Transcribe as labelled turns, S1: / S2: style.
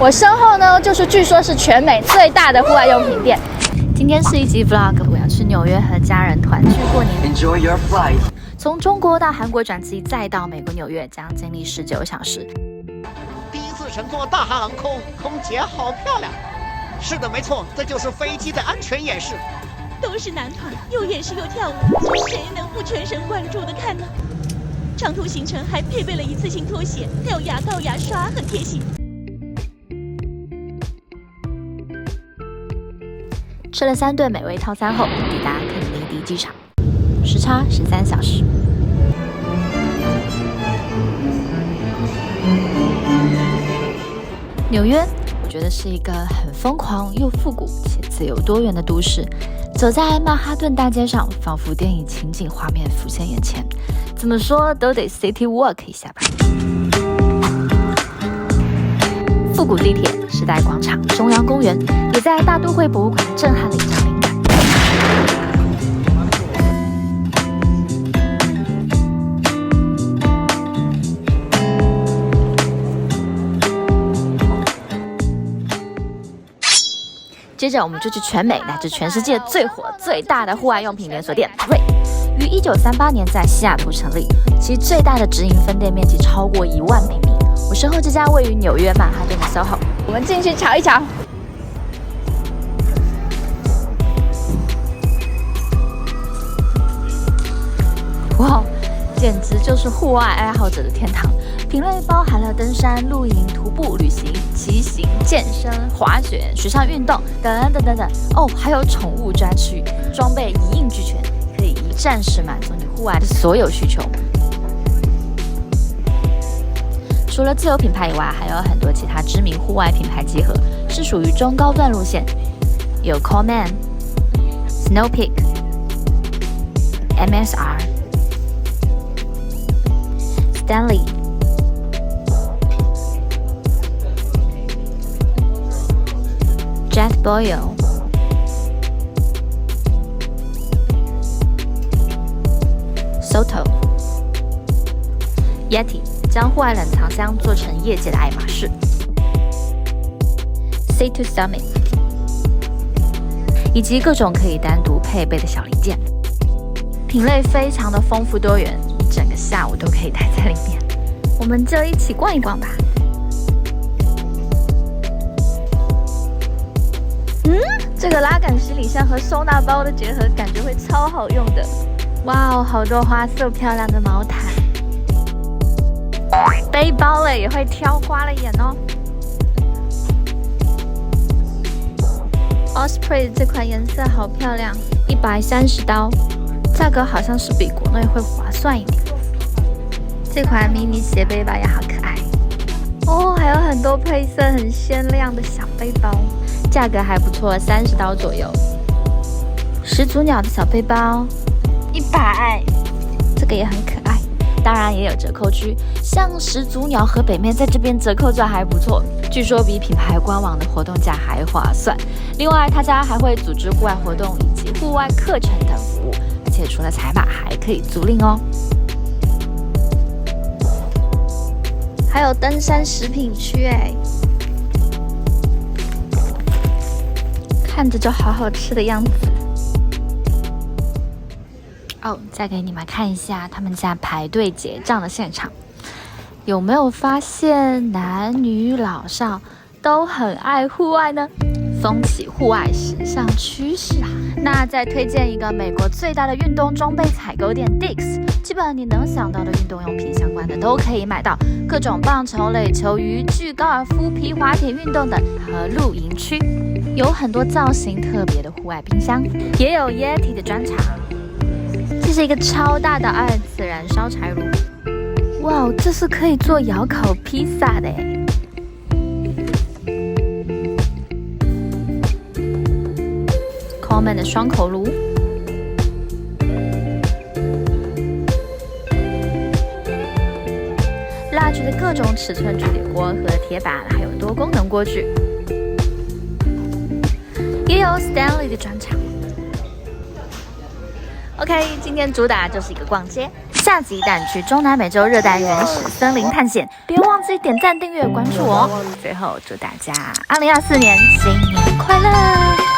S1: 我身后呢，就是据说是全美最大的户外用品店。今天是一集 vlog， 我要去纽约和家人团聚过年。
S2: Enjoy your flight。
S1: 从中国到韩国转机，再到美国纽约，将经历19小时。
S3: 第一次乘坐大韩航空，空姐好漂亮。是的，没错，这就是飞机的安全演示。
S4: 都是男团，又演示又跳舞，谁能不全神贯注的看呢？长途行程还配备了一次性拖鞋，还有牙膏、牙刷，很贴心。
S1: 吃了3顿美味套餐后，抵达肯尼迪机场，时差13小时。纽约，我觉得是一个很疯狂又复古且自由多元的都市。走在曼哈顿大街上，仿佛电影情景画面浮现眼前，怎么说都得 city walk 一下吧。复古地铁、时代广场、中央公园，也在大都会博物馆震撼了一场灵感。接着我们就去全美乃至全世界最火最大的户外用品连锁店 REI， 于1938年在西雅图成立，其最大的直营分店面积超过1万平米。我身后这家位于纽约曼哈顿的 SOHO， 我们进去瞧一瞧。哇，简直就是户外爱好者的天堂。品类包含了登山、露营、徒步、旅行、骑行、健身、滑雪、水上运动等等等等哦，还有宠物专区，装备一应俱全，可以一站式满足你户外的所有需求。除了自有品牌以外，还有很多其他知名户外品牌集合，是属于中高段路線，有 Coleman、Snow Peak、Stanley、Jetboil、Soto、Yeti 将户外冷藏箱做成业界的爱马仕 ，C2 Summit， 以及各种可以单独配备的小零件，品类非常的丰富多元，一整个下午都可以待在里面。我们就一起逛一逛吧。这个拉杆行李箱和收纳包的结合，感觉会超好用的。哇哦，好多花色漂亮的毛毯。背包嘞也会挑花了眼哦。Osprey 这款颜色好漂亮，130刀，价格好像是比国内会划算一点。这款迷你斜背包也好可爱哦，还有很多配色很鲜亮的小背包，价格还不错，30刀左右。始祖鸟的小背包100，这个也很可爱。当然也有折扣区，像始祖鸟和北面在这边折扣价还不错，据说比品牌官网的活动价还划算。另外，他家还会组织户外活动以及户外课程等服务，而且除了采买还可以租赁哦。还有登山食品区哎，看着就好好吃的样子。哦，再给你们看一下他们家排队结账的现场，有没有发现男女老少都很爱户外呢？风起户外时尚趋势啊！那再推荐一个美国最大的运动装备采购店 Dick's， 基本你能想到的运动用品相关的都可以买到，各种棒球、垒球、渔具、高尔夫、皮划艇运动等和露营区，有很多造型特别的户外冰箱，也有 Yeti 的专场。这是一个超大的2次燃烧柴炉，哇，这是可以做窑烤披萨的耶。Coleman 的双口炉，蜡炬的各种尺寸铸铁锅和铁板，还有多功能锅具，也有 Stanley 的专场。OK， 今天主打就是一个逛街。下集带你去中南美洲热带原始森林探险，别忘记点赞、订阅、关注我哦。最后祝大家2024年新年快乐！